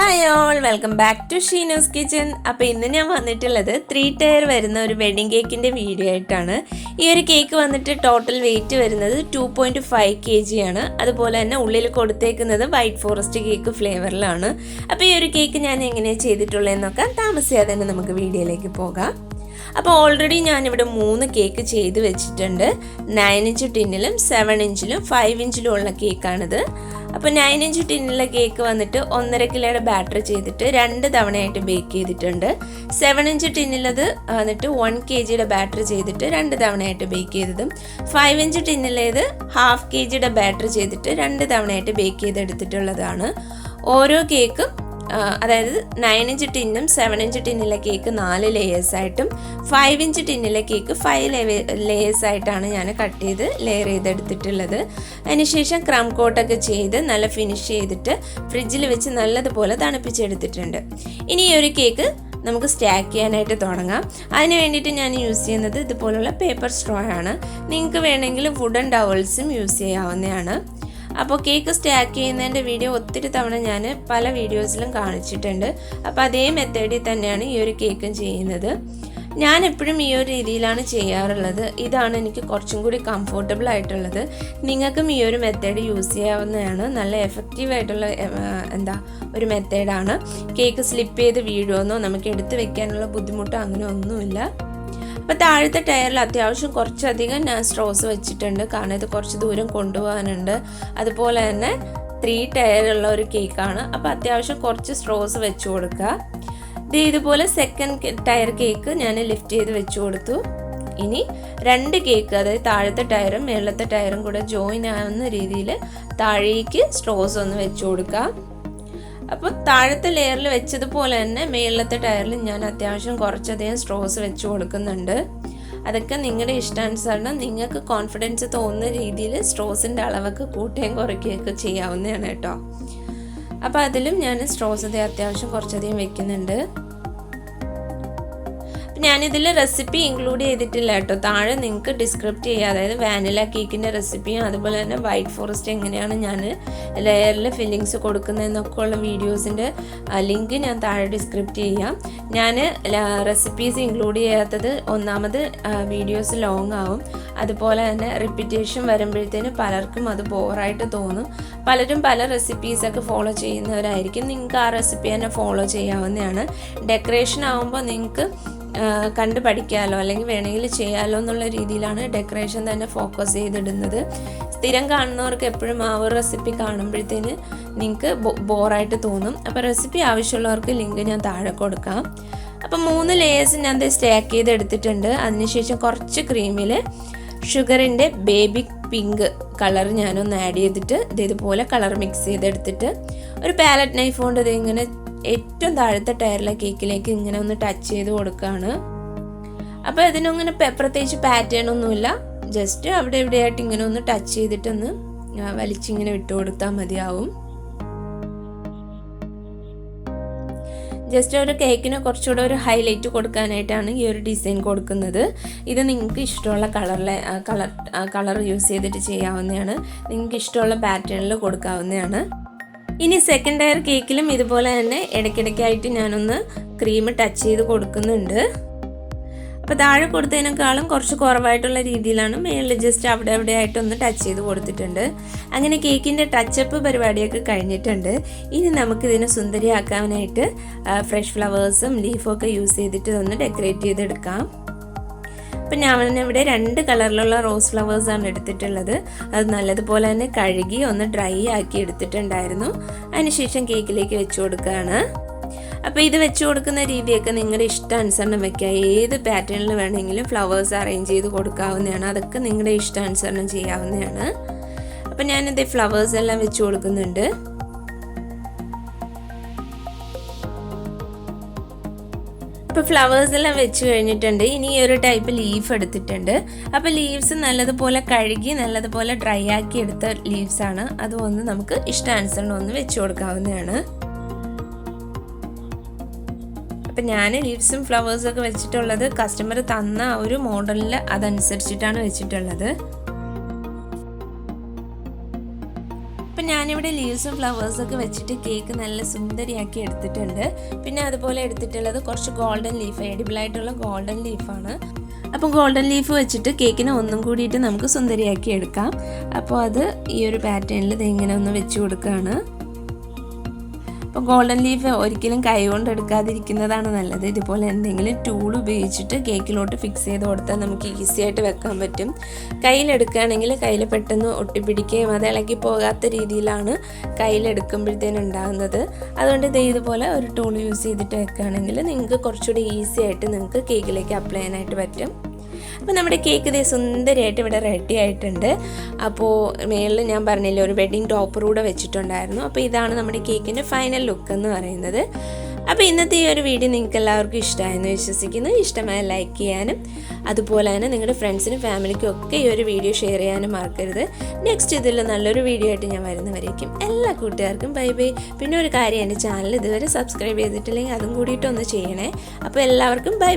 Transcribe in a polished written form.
Hi all, welcome back to Sheenu's kitchen. അപ്പോൾ ഇന്ന് ഞാൻ വന്നിട്ടുള്ളത് 3 ടയർ വരുന്ന ഒരു വെഡിങ് കേക്കിൻ്റെ വീഡിയോ ആയിട്ടാണ്. ഈ ഒരു കേക്ക് വന്നിട്ട് ടോട്ടൽ വെയിറ്റ് വരുന്നത് 2.5 kg ആണ്. അതുപോലെ തന്നെ ഉള്ളിൽ കൊടുത്തേക്കുന്നത് വൈറ്റ് ഫോറസ്റ്റ് കേക്ക് ഫ്ലേവറിലാണ്. അപ്പോൾ ഈ ഒരു കേക്ക് ഞാൻ എങ്ങനെയാണ് ചെയ്തിട്ടുള്ളതെന്നൊക്കെ താമസിയാതെ തന്നെ നമുക്ക് വീഡിയോയിലേക്ക് പോകാം. അപ്പോൾ ഓൾറെഡി ഞാനിവിടെ 3 കേക്ക് ചെയ്ത് വെച്ചിട്ടുണ്ട്. 9 ഇഞ്ച് ടിന്നിലും 7 ഇഞ്ചിലും 5 ഇഞ്ചിലും ഉള്ള കേക്കാണിത്. അപ്പോൾ 9 ഇഞ്ച് ടിന്നിലെ കേക്ക് വന്നിട്ട് 1.5 കിലോയുടെ ബാറ്റർ ചെയ്തിട്ട് 2 തവണയായിട്ട് ബേക്ക് ചെയ്തിട്ടുണ്ട്. 7 ഇഞ്ച് ടിന്നിലത് വന്നിട്ട് 1 kgയുടെ ബാറ്റർ ചെയ്തിട്ട് 2 തവണയായിട്ട് ബേക്ക് ചെയ്തതും, 5 ഇഞ്ച് ടിന്നിലേത് 1/2 kgയുടെ ബാറ്റർ ചെയ്തിട്ട് 2 തവണയായിട്ട് ബേക്ക് ചെയ്തെടുത്തിട്ടുള്ളതാണ്. ഓരോ കേക്കും അതായത് 9 ഇഞ്ച് ടിന്നും 7 ഇഞ്ച് ടിന്നിലെ കേക്ക് 4 ലെയേഴ്സായിട്ടും 5 ഇഞ്ച് ടിന്നിലെ കേക്ക് 5 ലെയേഴ്സായിട്ടാണ് ഞാൻ കട്ട് ചെയ്ത് ലെയർ ചെയ്തെടുത്തിട്ടുള്ളത്. അതിനുശേഷം ക്രം കോട്ടൊക്കെ ചെയ്ത് നല്ല ഫിനിഷ് ചെയ്തിട്ട് ഫ്രിഡ്ജിൽ വെച്ച് നല്ലതുപോലെ തണുപ്പിച്ചെടുത്തിട്ടുണ്ട്. ഇനി ഈ ഒരു കേക്ക് നമുക്ക് സ്റ്റാക്ക് ചെയ്യാനായിട്ട് തുടങ്ങാം. അതിന് വേണ്ടിയിട്ട് ഞാൻ യൂസ് ചെയ്യുന്നത് ഇതുപോലുള്ള പേപ്പർ സ്ട്രോ ആണ്. നിങ്ങൾക്ക് വേണമെങ്കിൽ വുഡൻ ടവൽസും യൂസ് ചെയ്യാവുന്നതാണ്. അപ്പോൾ കേക്ക് സ്റ്റാക്ക് ചെയ്യുന്നതിൻ്റെ വീഡിയോ ഒത്തിരി തവണ ഞാൻ പല വീഡിയോസിലും കാണിച്ചിട്ടുണ്ട്. അപ്പോൾ അതേ മെത്തേഡിൽ തന്നെയാണ് ഈ ഒരു കേക്കും ചെയ്യുന്നത്. ഞാൻ എപ്പോഴും ഈ ഒരു രീതിയിലാണ് ചെയ്യാറുള്ളത്. ഇതാണ് എനിക്ക് കുറച്ചും കൂടി കംഫർട്ടബിൾ ആയിട്ടുള്ളത്. നിങ്ങൾക്കും ഈ ഒരു മെത്തേഡ് യൂസ് ചെയ്യാവുന്നതാണ്. നല്ല എഫക്റ്റീവായിട്ടുള്ള ഒരു മെത്തേഡാണ്. കേക്ക് സ്ലിപ്പ് ചെയ്ത് വീഴുമെന്നോ നമുക്ക് എടുത്ത് വെക്കാനുള്ള ബുദ്ധിമുട്ടോ അങ്ങനെ ഒന്നുമില്ല. അപ്പോൾ താഴത്തെ ടയറിൽ അത്യാവശ്യം കുറച്ചധികം ഞാൻ സ്ട്രോസ് വെച്ചിട്ടുണ്ട്, കാരണം ഇത് കുറച്ച് ദൂരം കൊണ്ടുപോകാനുണ്ട്. അതുപോലെ തന്നെ 3 ടയറുള്ള ഒരു കേക്കാണ്. അപ്പോൾ അത്യാവശ്യം കുറച്ച് സ്ട്രോസ് വെച്ച് കൊടുക്കുക. ഇതുപോലെ സെക്കൻഡ് ടയർ കേക്ക് ഞാൻ ലിഫ്റ്റ് ചെയ്ത് വെച്ച് കൊടുത്തു. ഇനി 2 കേക്ക്, അതായത് താഴത്തെ ടയറും മേളത്തെ ടയറും കൂടെ ജോയിൻ ആവുന്ന രീതിയിൽ താഴേക്ക് സ്ട്രോസ് ഒന്ന് വെച്ച് കൊടുക്കുക. അപ്പോൾ താഴത്തെ ലെയറിൽ വെച്ചതുപോലെ തന്നെ മേളത്തെ ടയറിൽ ഞാൻ അത്യാവശ്യം കുറച്ചധികം സ്ട്രോസ് വെച്ച് കൊടുക്കുന്നുണ്ട്. അതൊക്കെ നിങ്ങളുടെ ഇഷ്ടാനുസരണം നിങ്ങൾക്ക് കോൺഫിഡൻസ് തോന്നുന്ന രീതിയിൽ സ്ട്രോസിൻ്റെ അളവൊക്കെ കൂട്ടുകയും കുറയ്ക്കുകയൊക്കെ ചെയ്യാവുന്നതാണ് കേട്ടോ. അപ്പോൾ അതിലും ഞാൻ സ്ട്രോസ് അത്യാവശ്യം കുറച്ചധികം വെക്കുന്നുണ്ട്. ഞാനിതിൽ റെസിപ്പി ഇൻക്ലൂഡ് ചെയ്തിട്ടില്ല കേട്ടോ. താഴെ നിങ്ങൾക്ക് ഡിസ്ക്രിപ്റ്റ് ചെയ്യുക, അതായത് വാനില കേക്കിൻ്റെ റെസിപ്പിയും അതുപോലെ തന്നെ വൈറ്റ് ഫോറസ്റ്റ് എങ്ങനെയാണ് ഞാൻ ലെയറിൽ ഫില്ലിങ്സ് കൊടുക്കുന്നതെന്നൊക്കെ ഉള്ള വീഡിയോസിൻ്റെ ലിങ്ക് ഞാൻ താഴെ ഡിസ്ക്രിപ്റ്റ് ചെയ്യാം. ഞാൻ റെസിപ്പീസ് ഇൻക്ലൂഡ് ചെയ്യാത്തത് ഒന്നാമത് വീഡിയോസ് ലോങ് ആവും, അതുപോലെ തന്നെ റിപ്പീറ്റേഷൻ വരുമ്പോഴത്തേന് പലർക്കും അത് ബോറായിട്ട് തോന്നും. പലരും പല റെസിപ്പീസൊക്കെ ഫോളോ ചെയ്യുന്നവരായിരിക്കും. നിങ്ങൾക്ക് ആ റെസിപ്പി തന്നെ ഫോളോ ചെയ്യാവുന്നതാണ്. ഡെക്കറേഷൻ ആകുമ്പോൾ നിങ്ങൾക്ക് കണ്ട് പഠിക്കാമല്ലോ, അല്ലെങ്കിൽ വേണമെങ്കിൽ ചെയ്യാമല്ലോ എന്നുള്ള രീതിയിലാണ് ഡെക്കറേഷൻ തന്നെ ഫോക്കസ് ചെയ്തിടുന്നത്. സ്ഥിരം കാണുന്നവർക്ക് എപ്പോഴും ആ ഒരു റെസിപ്പി കാണുമ്പോഴത്തേന് നിങ്ങൾക്ക് ബോറായിട്ട് തോന്നും. അപ്പോൾ റെസിപ്പി ആവശ്യമുള്ളവർക്ക് ലിങ്ക് ഞാൻ താഴെ കൊടുക്കാം. അപ്പോൾ 3 ലെയേഴ്സ് ഞാൻ സ്റ്റാക്ക് ചെയ്തെടുത്തിട്ടുണ്ട്. അതിനുശേഷം കുറച്ച് ക്രീമിൽ ഷുഗറിൻ്റെ ബേബി പിങ്ക് കളർ ഞാനൊന്ന് ആഡ് ചെയ്തിട്ട് ഇതുപോലെ കളർ മിക്സ് ചെയ്തെടുത്തിട്ട് ഒരു പാലറ്റ് നൈഫ് കൊണ്ട് ഇതിങ്ങനെ ഏറ്റവും താഴത്തെ ടയറിലെ കേക്കിലേക്ക് ഇങ്ങനെ ഒന്ന് ടച്ച് ചെയ്ത് കൊടുക്കുകയാണ്. അപ്പോൾ ഇതിനങ്ങനെ പ്രത്യേകിച്ച് പാറ്റേൺ ഒന്നുമില്ല, ജസ്റ്റ് അവിടെ എവിടെയായിട്ട് ഇങ്ങനെ ഒന്ന് ടച്ച് ചെയ്തിട്ടൊന്ന് വലിച്ചിങ്ങനെ വിട്ടു കൊടുത്താൽ മതിയാവും. ജസ്റ്റ് ഒരു കേക്കിന് കുറച്ചുകൂടെ ഒരു ഹൈലൈറ്റ് കൊടുക്കാനായിട്ടാണ് ഈ ഒരു ഡിസൈൻ കൊടുക്കുന്നത്. ഇത് നിങ്ങൾക്ക് ഇഷ്ടമുള്ള കളർ യൂസ് ചെയ്തിട്ട് ചെയ്യാവുന്നതാണ്. നിങ്ങൾക്ക് ഇഷ്ടമുള്ള പാറ്റേണിൽ കൊടുക്കാവുന്നതാണ്. ഇനി സെക്കൻഡ് ടയർ കേക്കിലും ഇതുപോലെ തന്നെ ഇടയ്ക്കിടയ്ക്കായിട്ട് ഞാനൊന്ന് ക്രീം ടച്ച് ചെയ്ത് കൊടുക്കുന്നുണ്ട്. അപ്പോൾ താഴെ കൊടുത്തതിനേക്കാളും കുറച്ച് കുറവായിട്ടുള്ള രീതിയിലാണ് മേളിൽ ജസ്റ്റ് അവിടെ ആയിട്ടൊന്ന് ടച്ച് ചെയ്ത് കൊടുത്തിട്ടുണ്ട്. അങ്ങനെ കേക്കിൻ്റെ ടച്ചപ്പ് പരിപാടിയൊക്കെ കഴിഞ്ഞിട്ടുണ്ട്. ഇനി നമുക്കിതിനെ സുന്ദരിയാക്കാനായിട്ട് ഫ്രഷ് ഫ്ലവേഴ്സും ലീഫും ഒക്കെ യൂസ് ചെയ്തിട്ട് ഒന്ന് ഡെക്കറേറ്റ് ചെയ്തെടുക്കാം. അപ്പം ഞാനിവിടെ 2 കളറിലുള്ള റോസ് ഫ്ലവേഴ്സാണ് എടുത്തിട്ടുള്ളത്. അത് നല്ലതുപോലെ തന്നെ കഴുകി ഒന്ന് ഡ്രൈ ആക്കി എടുത്തിട്ടുണ്ടായിരുന്നു. അതിനുശേഷം കേക്കിലേക്ക് വെച്ച് കൊടുക്കുകയാണ്. അപ്പോൾ ഇത് വെച്ച് കൊടുക്കുന്ന രീതിയൊക്കെ നിങ്ങളുടെ ഇഷ്ടാനുസരണം വെക്കുക. ഏത് പാറ്റേണിൽ വേണമെങ്കിലും ഫ്ലവേഴ്സ് അറേഞ്ച് ചെയ്ത് കൊടുക്കാവുന്നതാണ്. അതൊക്കെ നിങ്ങളുടെ ഇഷ്ടാനുസരണം ചെയ്യാവുന്നതാണ്. അപ്പം ഞാനിത് ഫ്ലവേഴ്സ് എല്ലാം വെച്ച് കൊടുക്കുന്നുണ്ട്. ഇപ്പോൾ ഫ്ലവേഴ്സ് എല്ലാം വെച്ച് കഴിഞ്ഞിട്ടുണ്ട്. ഇനി ഈ ഒരു ടൈപ്പ് ലീഫ് എടുത്തിട്ടുണ്ട്. അപ്പോൾ ലീവ്സ് നല്ലതുപോലെ കഴുകി നല്ലതുപോലെ ഡ്രൈ ആക്കി എടുത്ത ലീവ്സാണ്. അതും നമുക്ക് ഇഷ്ടാനുസരണം ഒന്ന് വെച്ച് കൊടുക്കാവുന്നതാണ്. അപ്പം ഞാൻ ലീവ്സും ഫ്ലവേഴ്സൊക്കെ വെച്ചിട്ടുള്ളത് കസ്റ്റമർ തന്ന ഒരു മോഡലിൽ അതനുസരിച്ചിട്ടാണ് വെച്ചിട്ടുള്ളത്. അപ്പം ഞാനിവിടെ ലീവ്സും ഫ്ലവേഴ്സൊക്കെ വെച്ചിട്ട് കേക്ക് നല്ല സുന്ദരിയാക്കി എടുത്തിട്ടുണ്ട്. പിന്നെ അതുപോലെ എടുത്തിട്ടുള്ളത് കുറച്ച് ഗോൾഡൻ ലീഫ്, എഡിബിളായിട്ടുള്ള ഗോൾഡൻ ലീഫാണ്. അപ്പോൾ ഗോൾഡൻ ലീഫ് വെച്ചിട്ട് കേക്കിനെ ഒന്നും കൂടിയിട്ട് നമുക്ക് സുന്ദരിയാക്കി എടുക്കാം. അപ്പോൾ അത് ഈ ഒരു പാറ്റേണിൽ ഇത് ഇങ്ങനെ ഒന്ന് വെച്ച് കൊടുക്കുകയാണ്. അപ്പോൾ ഗോൾഡൻ ലീഫ് ഒരിക്കലും കൈ കൊണ്ട് എടുക്കാതിരിക്കുന്നതാണ് നല്ലത്. ഇതുപോലെ എന്തെങ്കിലും ടൂൾ ഉപയോഗിച്ചിട്ട് കേക്കിലോട്ട് ഫിക്സ് ചെയ്ത് കൊടുത്താൽ നമുക്ക് ഈസി ആയിട്ട് വെക്കാൻ പറ്റും. കയ്യിലെടുക്കുകയാണെങ്കിൽ കയ്യിൽ പെട്ടെന്ന് ഒട്ടിപ്പിടിക്കുകയും അത് ഇളകി പോകാത്ത രീതിയിലാണ് കയ്യിലെടുക്കുമ്പോഴത്തേനും ഉണ്ടാകുന്നത്. അതുകൊണ്ട് ഇതുപോലെ ഒരു ടൂൾ യൂസ് ചെയ്തിട്ട് വെക്കുകയാണെങ്കിൽ നിങ്ങൾക്ക് കുറച്ചുകൂടി ഈസി ആയിട്ട് നിങ്ങൾക്ക് കേക്കിലേക്ക് അപ്ലൈ ചെയ്യാനായിട്ട് പറ്റും. അപ്പോൾ നമ്മുടെ കേക്ക് ഇതേ സുന്ദരിയായിട്ട് ഇവിടെ റെഡി ആയിട്ടുണ്ട്. അപ്പോൾ മേളിൽ ഞാൻ പറഞ്ഞില്ലേ ഒരു വെഡ്ഡിങ് ടോപ്പർ കൂടെ വെച്ചിട്ടുണ്ടായിരുന്നു. അപ്പോൾ ഇതാണ് നമ്മുടെ കേക്കിൻ്റെ ഫൈനൽ ലുക്ക് എന്ന് പറയുന്നത്. അപ്പോൾ ഇന്നത്തെ ഈ ഒരു വീഡിയോ നിങ്ങൾക്ക് എല്ലാവർക്കും ഇഷ്ടമായെന്ന് വിശ്വസിക്കുന്നു. ഇഷ്ടമായ ലൈക്ക് ചെയ്യാനും അതുപോലെ തന്നെ നിങ്ങളുടെ ഫ്രണ്ട്സിനും ഫാമിലിക്കും ഒക്കെ ഈ ഒരു വീഡിയോ ഷെയർ ചെയ്യാനും മറക്കരുത്. നെക്സ്റ്റ് ഇതിൽ നല്ലൊരു വീഡിയോ ആയിട്ട് ഞാൻ വരുന്നവരേക്കും എല്ലാ കൂട്ടുകാർക്കും ബൈ ബൈ. പിന്നെ ഒരു കാര്യം, എൻ്റെ ചാനൽ ഇതുവരെ സബ്സ്ക്രൈബ് ചെയ്തിട്ടില്ലെങ്കിൽ അതും കൂടിയിട്ടൊന്ന് ചെയ്യണേ. അപ്പോൾ എല്ലാവർക്കും ബൈ.